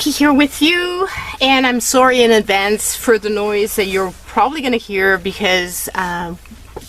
Vicky here with you, and I'm sorry in advance for the noise that you're probably going to hear because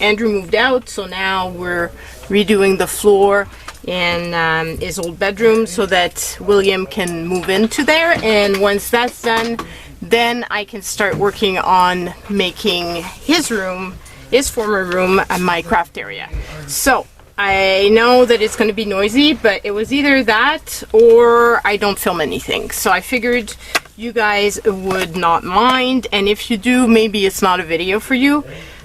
Andrew moved out, so now we're redoing the floor in his old bedroom so that William can move into there, and once that's done, then I can start working on making his room, his former room, my craft area. So I know that it's going to be noisy, but it was either that or I don't film anything. So I figured you guys would not mind, and if you do, maybe it's not a video for you.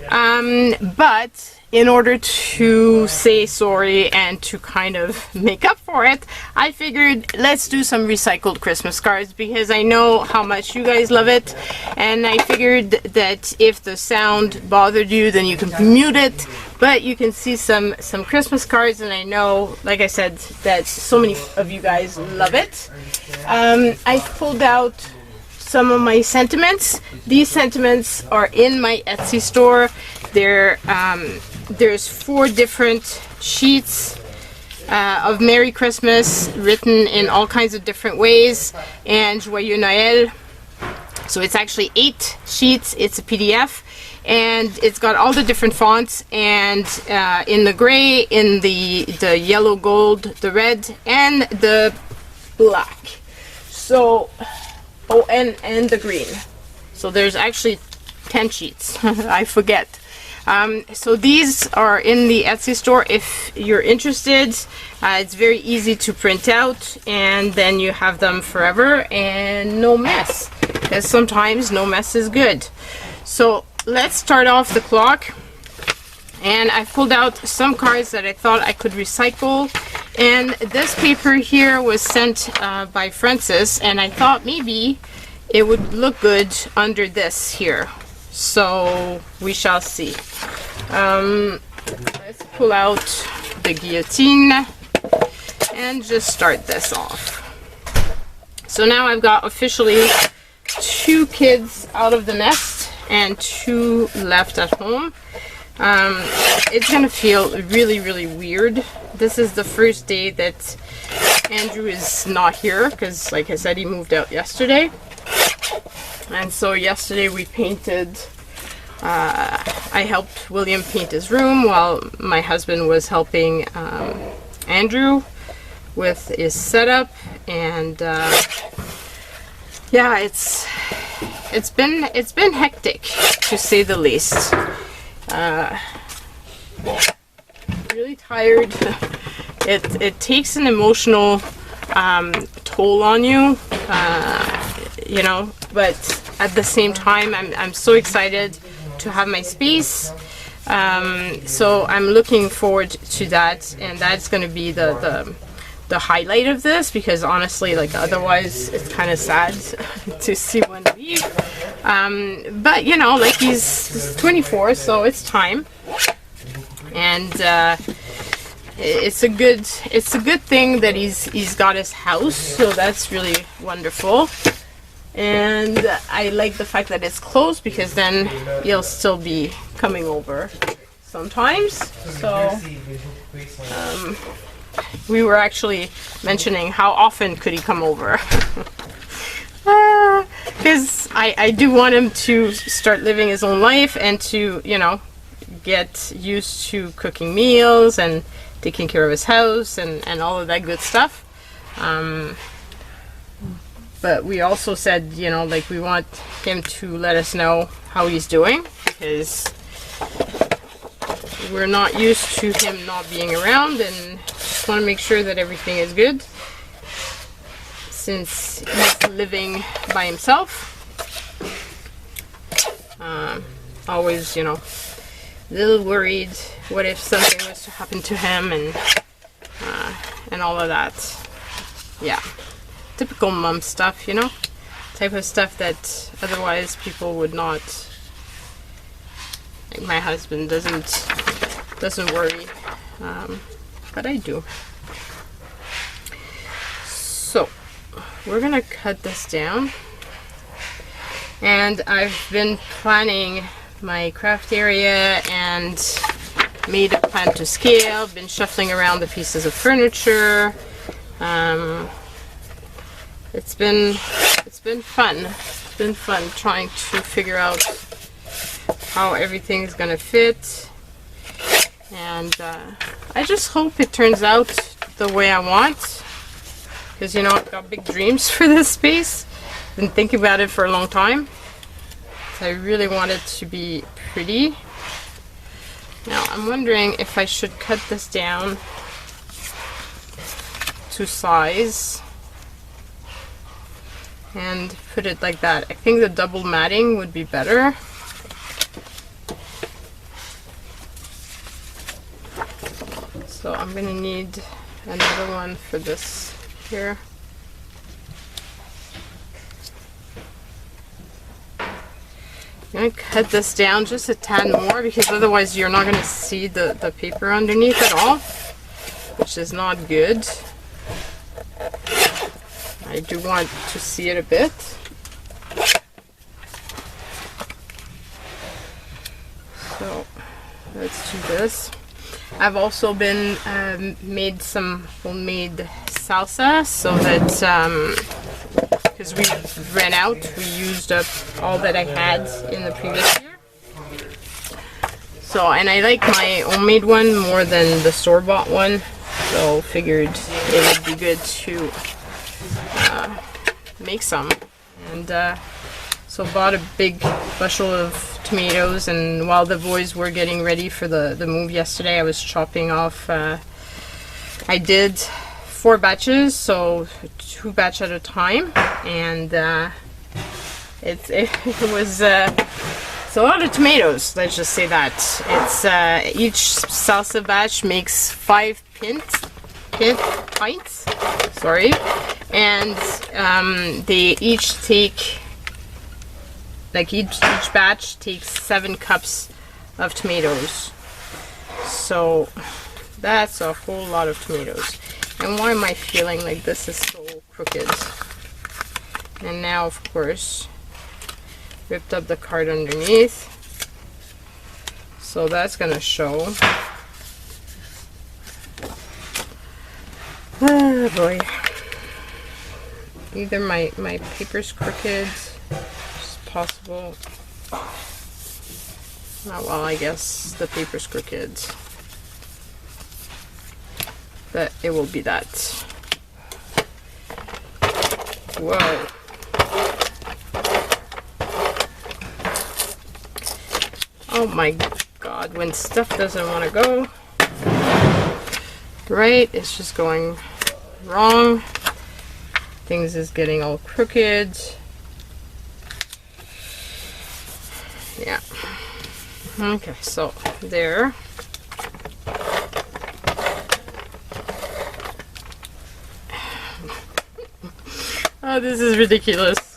But in order to say sorry and to kind of make up for it, I figured let's do some recycled Christmas cards because I know how much you guys love it, and I figured that if the sound bothered you, then you can mute it, but you can see some Christmas cards, and I know, like I said, that so many of you guys love it. I pulled out some of my sentiments. These sentiments are in my Etsy store. There's 4 different sheets of Merry Christmas written in all kinds of different ways, and Joyeux Noël. So it's actually 8 sheets. It's a PDF, and it's got all the different fonts, and in the gray, in the yellow, gold, the red, and the black. So, oh, and the green. So there's actually 10 sheets. I forget. So these are in the Etsy store if you're interested. It's very easy to print out, and then you have them forever and no mess, because sometimes no mess is good. So let's start off the clock, and I pulled out some cards that I thought I could recycle, and this paper here was sent by Francis, and I thought maybe it would look good under this here. So we shall see. Let's pull out the guillotine and just start this off. So now I've got officially 2 kids out of the nest and 2 left at home. It's gonna feel really, really weird. This is the first day that Andrew is not here because, like I said, he moved out yesterday. And so yesterday we painted, I helped William paint his room while my husband was helping Andrew with his setup, and yeah, it's been hectic to say the least. Really tired. It takes an emotional toll on you. You know, but at the same time, I'm so excited to have my space. So I'm looking forward to that, and that's going to be the highlight of this, because honestly, like, otherwise it's kind of sad to see one leave. But you know, like, he's 24, so it's time, and it's a good thing that he's got his house, so that's really wonderful. And I like the fact that it's closed, because then he'll still be coming over sometimes. So we were actually mentioning how often could he come over, because I do want him to start living his own life and to, you know, get used to cooking meals and taking care of his house and all of that good stuff. But we also said, you know, like, we want him to let us know how he's doing, because we're not used to him not being around, and just want to make sure that everything is good since he's living by himself. Always, you know, a little worried, what if something was to happen to him, and all of that. Yeah. Typical mom stuff, you know, type of stuff that otherwise people would not. Like, my husband doesn't worry, but I do. So we're gonna cut this down, and I've been planning my craft area and made a plan to scale. Been shuffling around the pieces of furniture. it's been fun. It's been fun trying to figure out how everything's gonna fit, and I just hope it turns out the way I want, because you know, I've got big dreams for this space. Been thinking about it for a long time. So I really want it to be pretty. Now I'm wondering if I should cut this down to size and put it like that. I think the double matting would be better. So I'm gonna need another one for this here. I'm going to cut this down just a tad more, because otherwise you're not going to see the paper underneath at all, which is not good. I do want to see it a bit. So let's do this. I've also been made some homemade salsa, so that because we ran out, we used up all that I had in the previous year. So, and I like my homemade one more than the store-bought one, so figured it would be good to make some. And so bought a big bushel of tomatoes, and while the boys were getting ready for the move yesterday, I was chopping off. I did 4 batches, so 2 batch at a time, and it was it's a lot of tomatoes. Let's just say that it's each salsa batch makes 5 pints. Sorry, and they each take, like each batch takes 7 cups of tomatoes. So that's a whole lot of tomatoes. And why am I feeling like this is so crooked? And now, of course, ripped up the card underneath. So that's gonna show. Oh boy. Either my paper's crooked, which is possible. Oh, well, I guess the paper's crooked. But it will be that. Whoa. Oh my god, when stuff doesn't want to go right, it's just going wrong. Things is getting all crooked. Yeah. Okay, so there. Oh, this is ridiculous.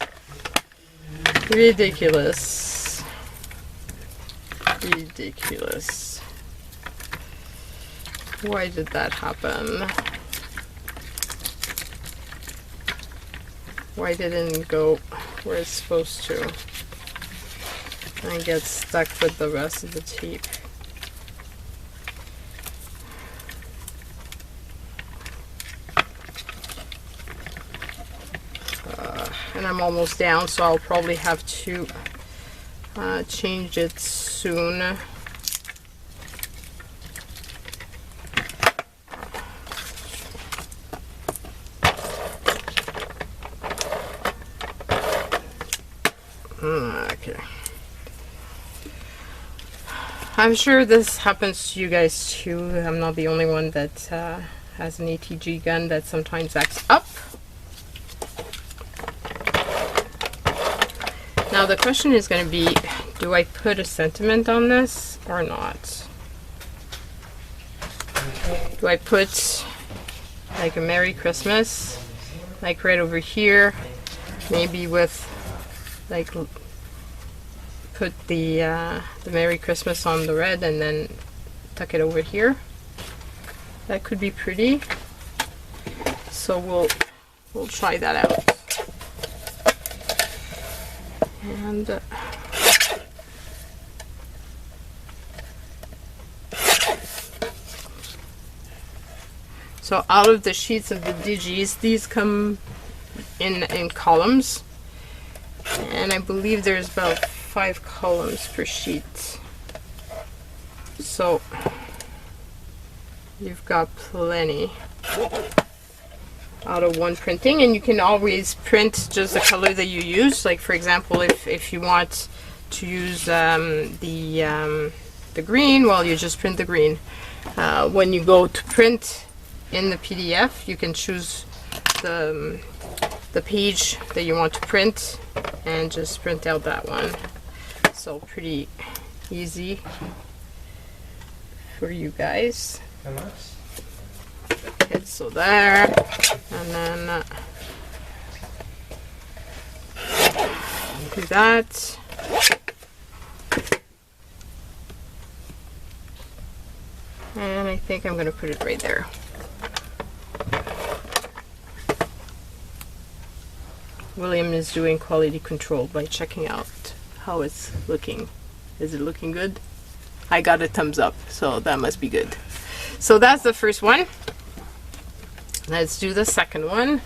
Ridiculous. Ridiculous. Why did that happen? Why didn't it go where it's supposed to? And get stuck with the rest of the tape. And I'm almost down, so I'll probably have to change it soon. Okay. I'm sure this happens to you guys too. I'm not the only one that has an ATG gun that sometimes acts up. Now the question is going to be, do I put a sentiment on this or not? Do I put like a Merry Christmas, like right over here, maybe with like put the Merry Christmas on the red and then tuck it over here? That could be pretty. So we'll try that out. And so out of the sheets of the digis, these come in columns, and I believe there's about 5 columns per sheet, so you've got plenty out of one printing. And you can always print just the color that you use. Like for example, if you want to use the green, well, you just print the green. When you go to print in the PDF, you can choose the page that you want to print and just print out that one. So pretty easy for you guys. Okay, so there, and then do that. And I think I'm going to put it right there. William is doing quality control by checking out how it's looking. Is it looking good? I got a thumbs up, so that must be good. So that's the first one. Let's do the second one.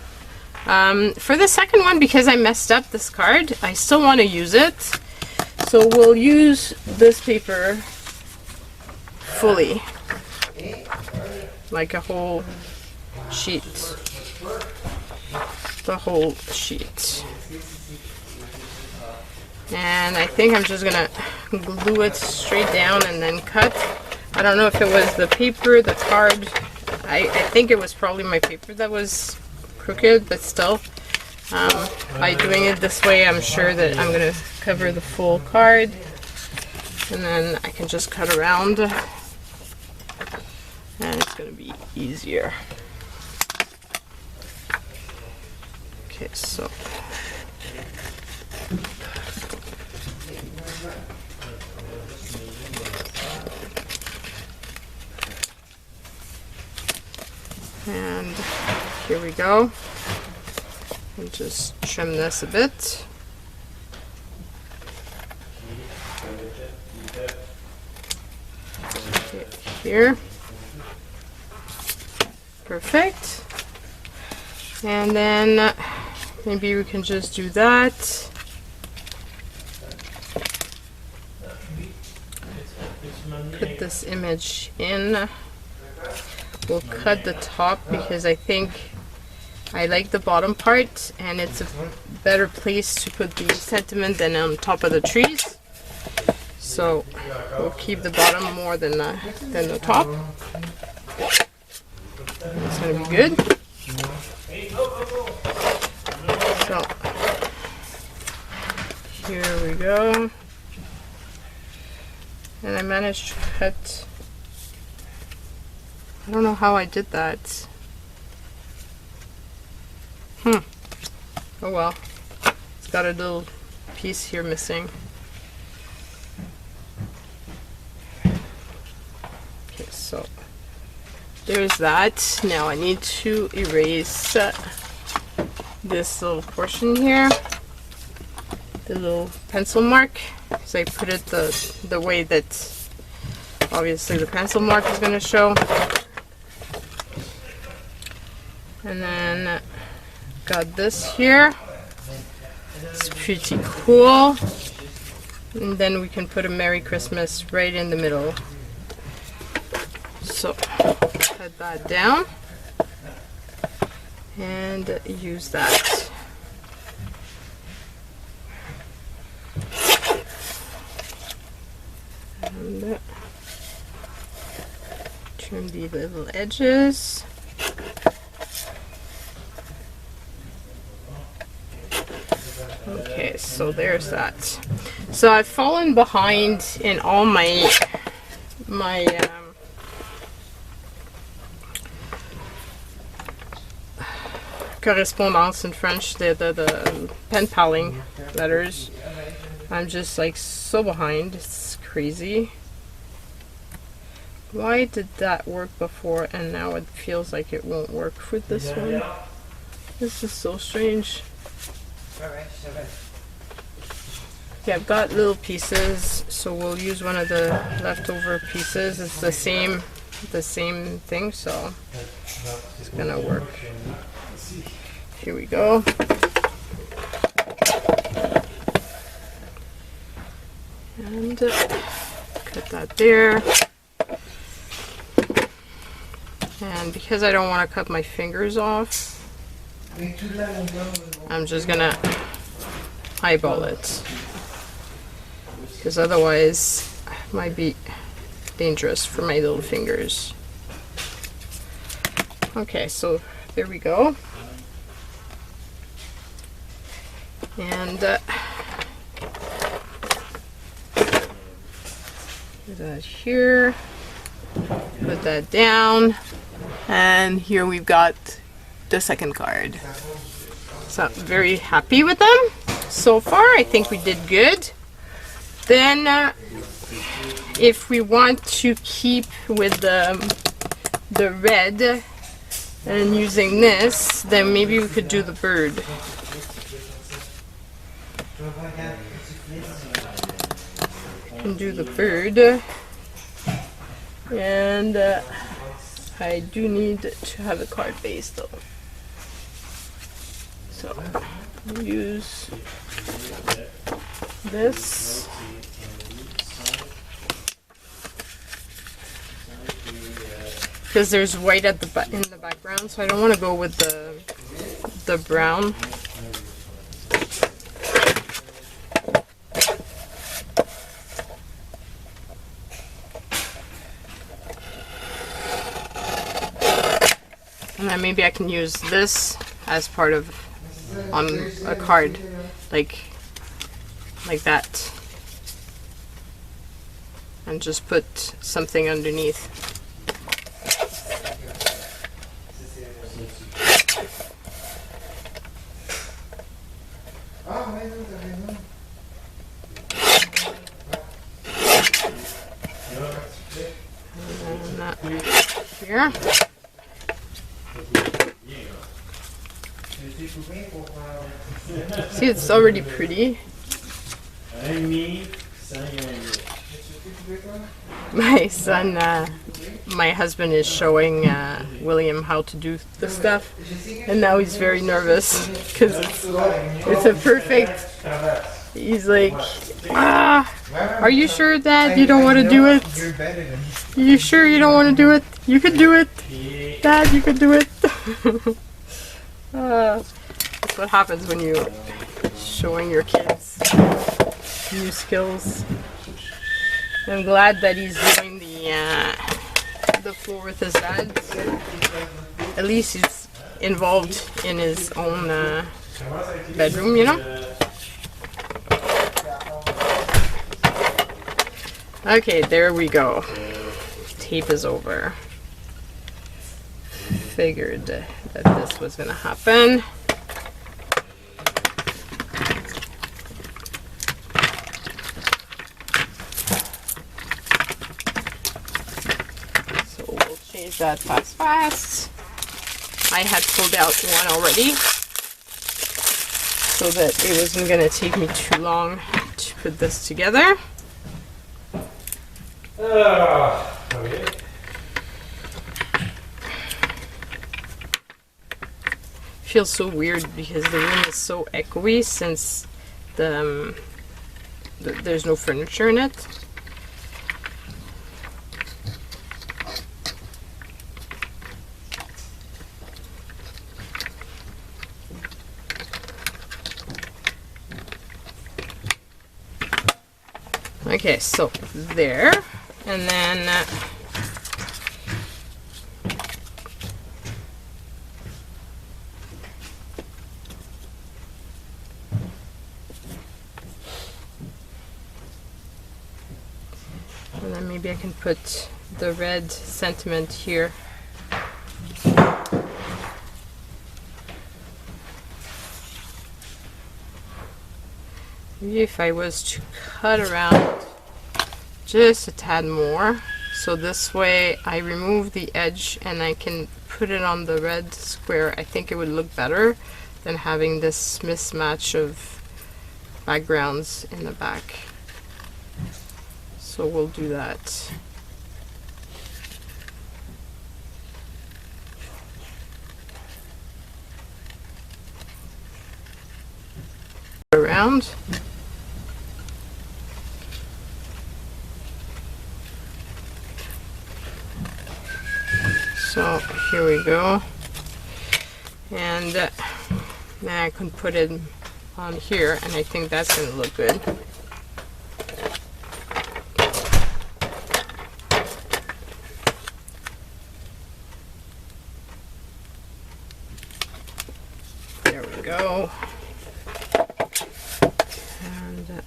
For the second one, because I messed up this card, I still want to use it. So we'll use this paper fully, like a whole sheet. The whole sheet. And I think I'm just gonna glue it straight down and then cut. I don't know if it was the paper, the card. I think it was probably my paper that was crooked, but still, by doing it this way, I'm sure that I'm gonna cover the full card, and then I can just cut around, and it's gonna be easier. Okay, so and here we go. And just trim this a bit. Okay, here. Perfect. And then maybe we can just do that. Put this image in. We'll cut the top because I think I like the bottom part, and it's a better place to put the sentiment than on top of the trees. So we'll keep the bottom more than the top. It's gonna be good. So here we go, and I managed to cut. I don't know how I did that. Oh well. It's got a little piece here missing. Okay, so there's that. Now I need to erase this little portion here. The little pencil mark. So I put it the way that obviously the pencil mark is going to show. And then got this here. It's pretty cool. And then we can put a Merry Christmas right in the middle. So cut that down and use that. And trim the little edges. Okay, so there's that. So I've fallen behind in all my correspondence in French, the pen paling letters. I'm just like so behind. It's crazy. Why did that work before and now it feels like it won't work with this one? This is so strange. Yeah, I've got little pieces, so we'll use one of the leftover pieces. It's the same thing, so it's gonna work. Here we go. And cut that there. And because I don't want to cut my fingers off, I'm just gonna eyeball it, because otherwise it might be dangerous for my little fingers. Okay, so there we go. And put that here, put that down, and here we've got the second card. So I'm very happy with them so far. I think we did good. Then if we want to keep with the red and using this, then maybe we could do the bird. Can do the bird, and I do need to have a card base though, so I'll use this. Because there's white at in the background, so I don't want to go with the brown. And then maybe I can use this as part of on a card, like that, and just put something underneath. And that here. See, it's already pretty. My son, my husband is showing William how to do the stuff, and now he's very nervous because it's a perfect. He's like, are you sure, Dad, you don't want to do it? You sure you don't want to do it? You could do it, Dad. You could do it. That's what happens when you're showing your kids new skills. I'm glad that he's doing the floor with his dad. At least he's involved in his own bedroom, you know? Okay, there we go. Tape is over. Figured that this was gonna happen. So we'll change that fast. I had pulled out one already, so that it wasn't gonna take me too long to put this together. Okay. Feels so weird because the room is so echoey since there's no furniture in it. Okay, so there, and then maybe I can put the red sentiment here. Maybe if I was to cut around just a tad more, so this way I remove the edge and I can put it on the red square. I think it would look better than having this mismatch of backgrounds in the back. So we'll do that. around. So here we go. And then I can put it on here, and I think that's going to look good. There we go. And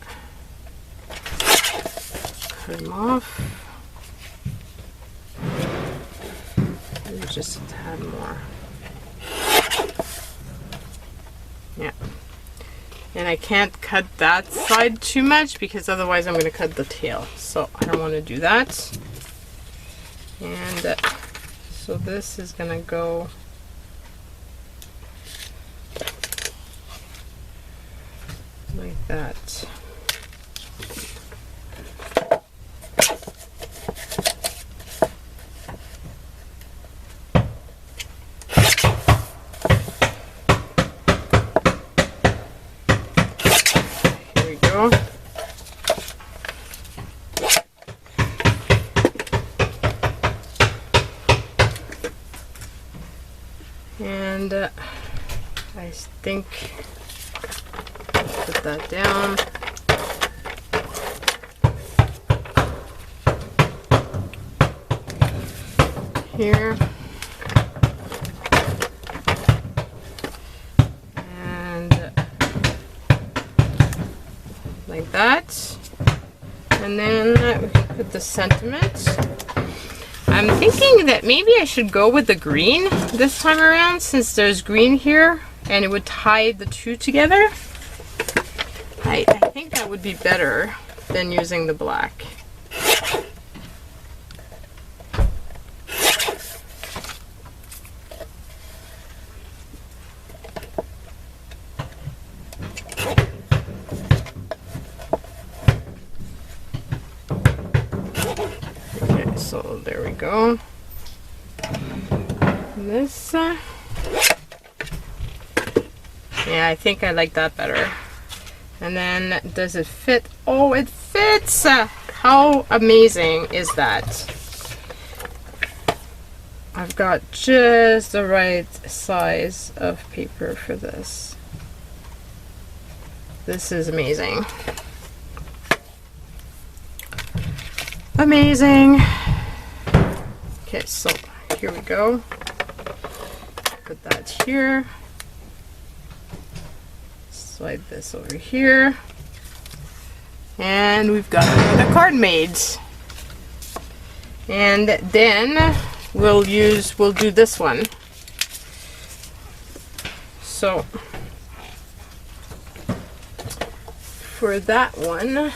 cut them off. And just a tad more. Yeah. And I can't cut that side too much because otherwise I'm going to cut the tail. So I don't want to do that. And so this is going to go like that. And I think put that down. Here. And like that. And then we can put the sentiment. I'm thinking that maybe I should go with the green this time around, since there's green here and it would tie the two together. I think that would be better than using the black. So there we go. This, yeah, I think I like that better. And then, does it fit? Oh, it fits! How amazing is that? I've got just the right size of paper for this. This is amazing. Amazing! Okay, so here we go. Put that here. Slide this over here. And we've got another card made. And then we'll do this one. So for that one,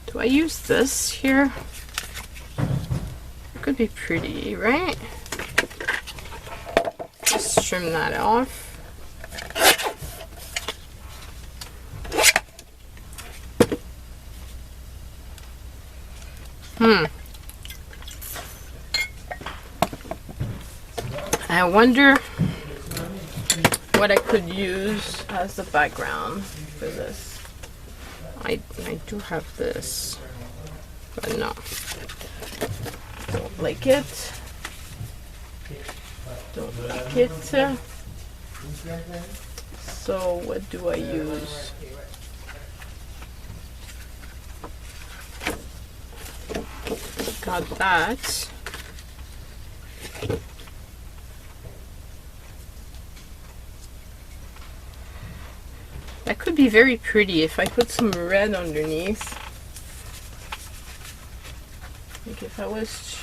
do I use this here? It could be pretty, right? Just trim that off. I wonder what I could use as the background for this. I do have this, but no. Don't like it. Don't like it. So what do I use? Got that. That could be very pretty if I put some red underneath. Like if I was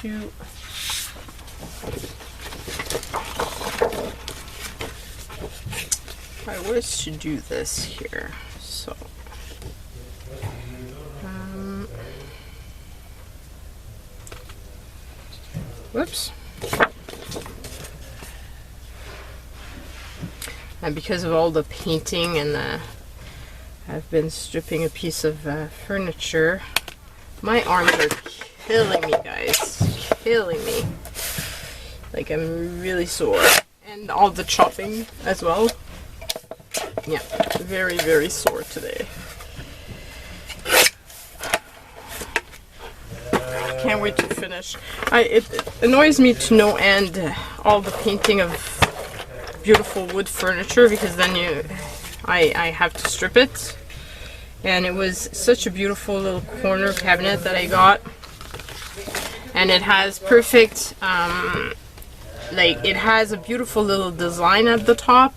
to do this here, so whoops. And because of all the painting and I've been stripping a piece of furniture, my arms are killing me, guys. Killing me. Like, I'm really sore. And all the chopping as well. Yeah, very, very sore today. Can't wait to finish. It annoys me to no end all the painting of beautiful wood furniture, because then I have to strip it. And it was such a beautiful little corner cabinet that I got, and it has perfect like, it has a beautiful little design at the top,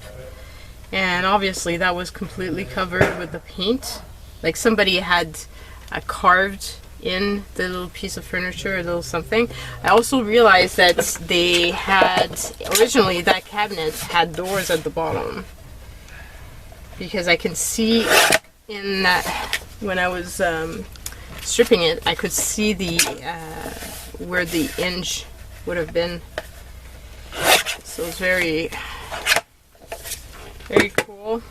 and obviously that was completely covered with the paint. Like, somebody had carved in the little piece of furniture, a little something. I also realized that they had, originally that cabinet had doors at the bottom, because I can see in that, when I was stripping it, I could see the where the hinge would have been. So it's very, very cool.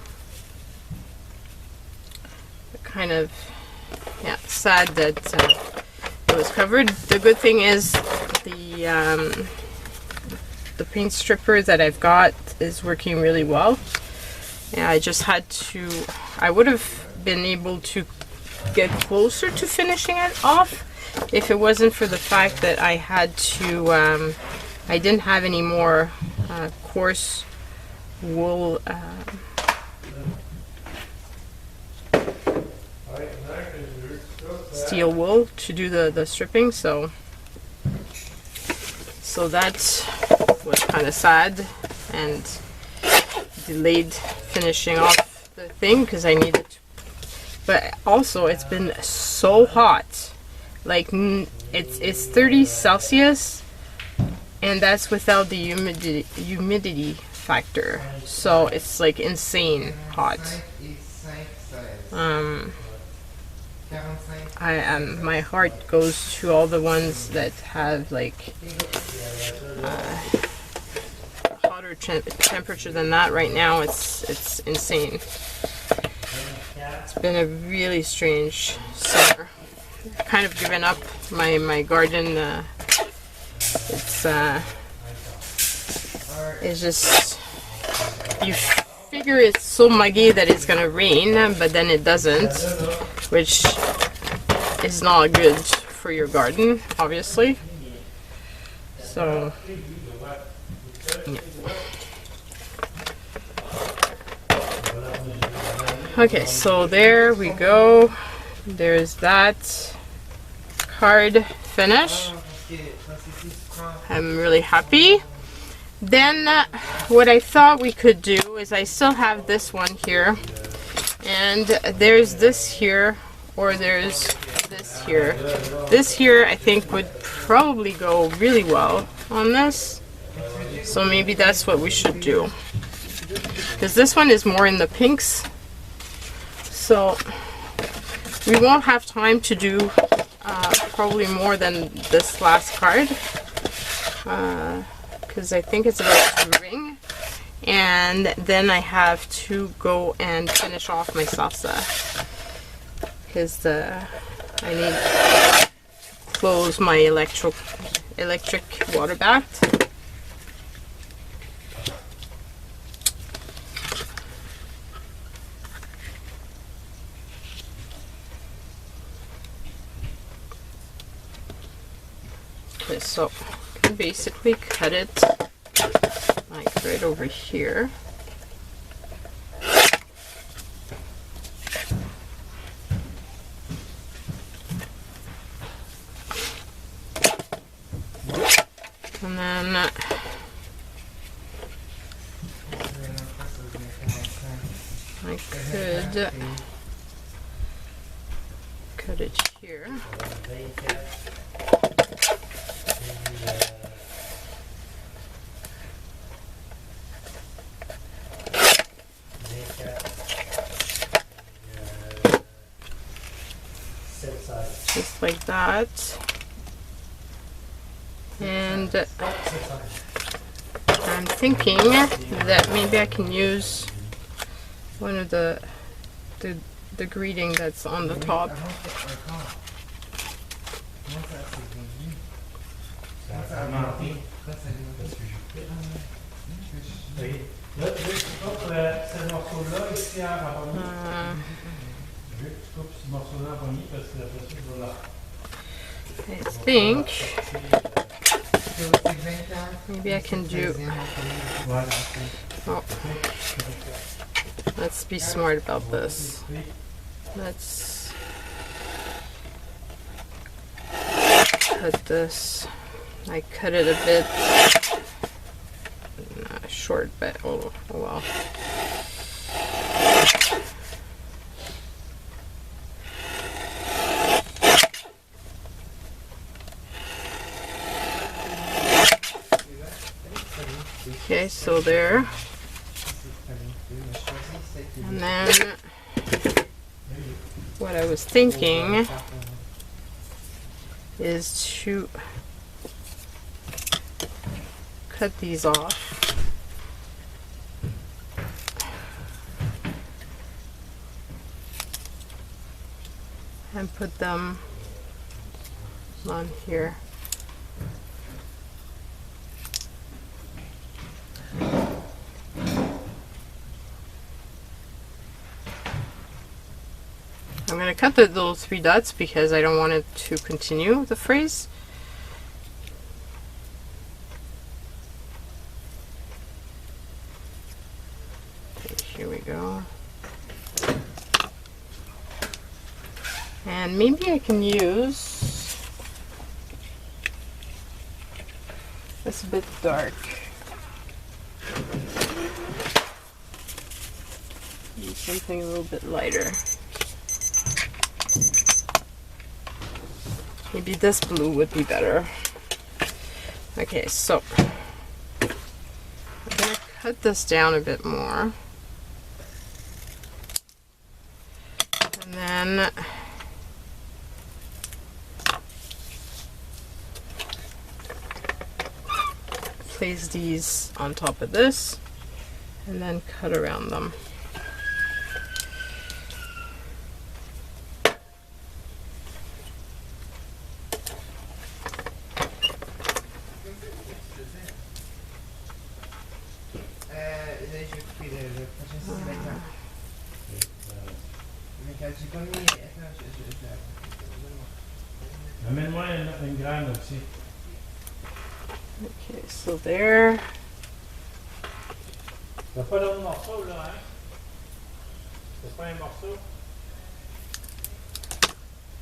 Kind of, yeah, sad that it was covered. The good thing is the paint stripper that I've got is working really well. Yeah, I just had to, I would have been able to get closer to finishing it off if it wasn't for the fact that I had to, I didn't have any more coarse wool steel wool to do the stripping, so that was kind of sad and delayed finishing off the thing, because I needed to. But also, it's been so hot. Like, it's 30 Celsius, and that's without the humidity factor. So it's like insane hot. My heart goes to all the ones that have like hotter temperature than that. Right now, it's insane. It's been a really strange summer. I've kind of given up my garden. It's just, you figure it's so muggy that it's gonna rain, but then it doesn't, which is not good for your garden, obviously. So yeah. Okay, so there we go. There's that card finish. I'm really happy. Then what I thought we could do is, I still have this one here, and there's this here, or there's this here. This here I think would probably go really well on this, so maybe that's what we should do, because this one is more in the pinks, so we won't have time to do probably more than this last card, because I think it's about to ring, and then I have to go and finish off my salsa, because I need to close my electric water bath. Okay, so I can basically cut it like right over here. And then I could cut it here. Just like that. And I'm thinking that maybe I can use one of the greeting that's on the top. Là, tu veux que tu coupes ce morceau-là ici en poignée. Je veux que tu coupes ce morceau-là en poignée parce que après ça, je vais là. I think maybe I can do. Oh, let's be smart about this. Let's cut this. I cut it a bit short, but oh well. Okay, so there. And then what I was thinking is to cut these off. And put them on here. I'm going to cut the little 3 dots because I don't want it to continue the phrase. Okay, here we go. And maybe I can use, it's a bit dark. Use something a little bit lighter. Maybe this blue would be better. Okay, so I'm gonna cut this down a bit more. And then place these on top of this and then cut around them. Amène-moi une graine aussi. Okay, so there. T'as pas d'autre morceau là, hein? C'est pas un morceau?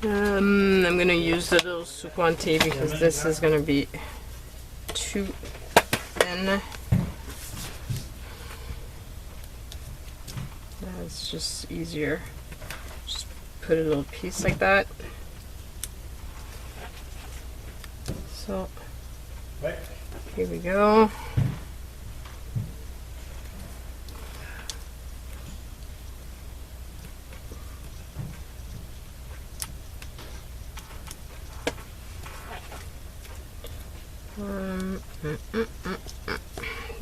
I'm gonna use the little sukwante because this is gonna be too thin. That's just easier. Just put a little piece like that. So here we go.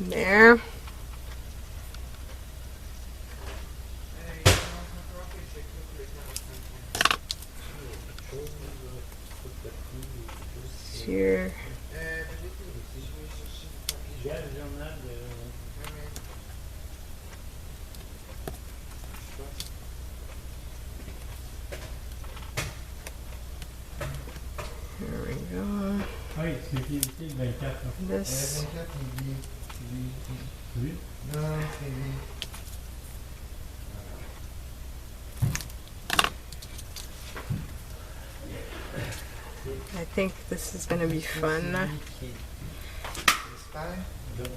There. Here. There we go. Oui, c'est qui le 24. This. Oui. I think this is gonna be fun.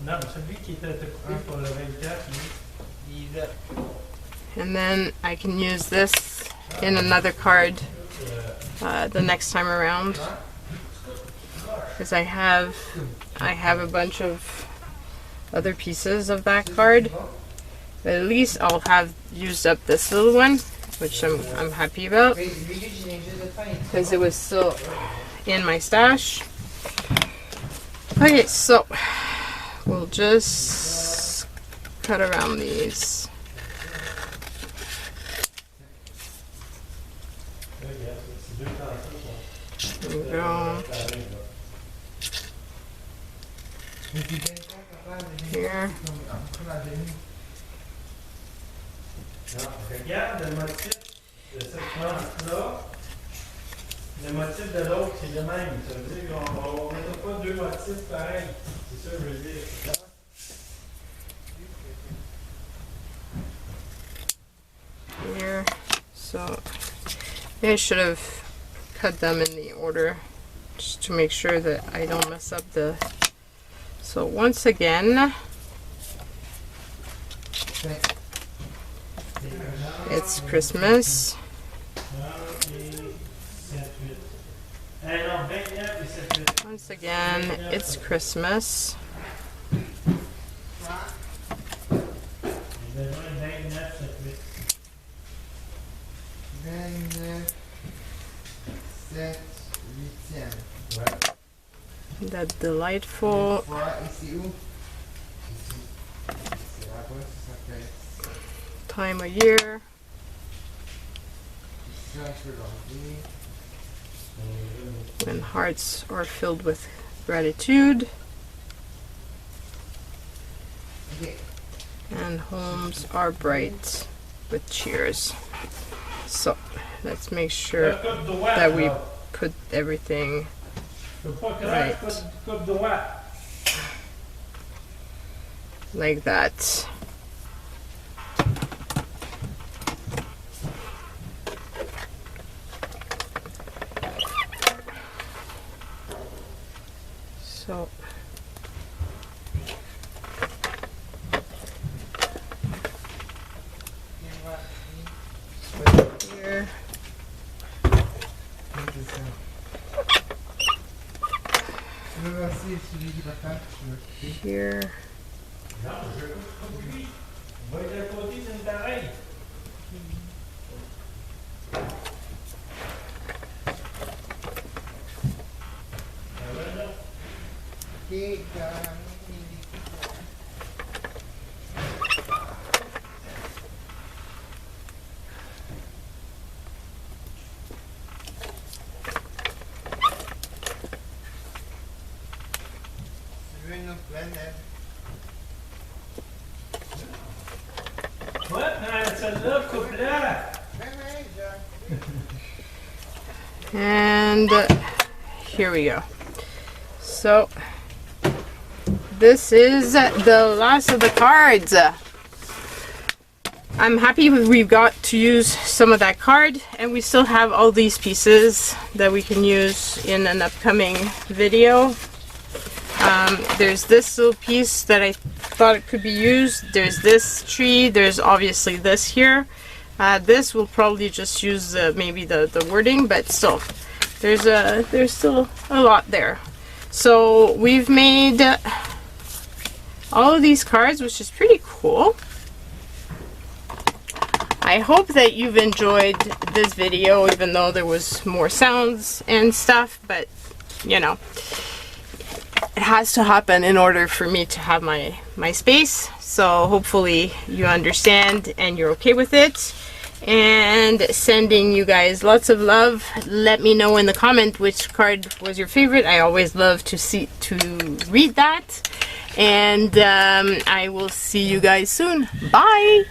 Non, celui qui était coupé pour le 24, And then I can use this in another card the next time around. Because I have a bunch of other pieces of that card. But at least I'll have used up this little one, which I'm happy about. Because it was still in my stash. Okay, so we'll just cut around these. There we go. here. Regarde le motif de cette plante-là. Le motif de l'autre, c'est le même. Ça veut dire qu'on n'a pas deux motifs pareils. C'est ça que je veux dire. Here. So I should have cut them in the order just to make sure that I don't mess up the. So once again, it's Christmas. Once again, it's Christmas. That delightful time of year. When hearts are filled with gratitude and homes are bright with cheers. So let's make sure that we put everything right like that. So here. Here. And here we go. So this is the last of the cards. I'm happy we've got to use some of that card, and we still have all these pieces that we can use in an upcoming video. There's this little piece that I thought it could be used. There's this tree. There's obviously this here. This will probably just use maybe the wording, but still, there's still a lot there. So we've made all of these cards, which is pretty cool. I hope that you've enjoyed this video, even though there was more sounds and stuff, but you know, it has to happen in order for me to have my space. So hopefully you understand and you're okay with it. And sending you guys lots of love. Let me know in the comment which card was your favorite. I always love to read that. And I will see you guys soon. Bye.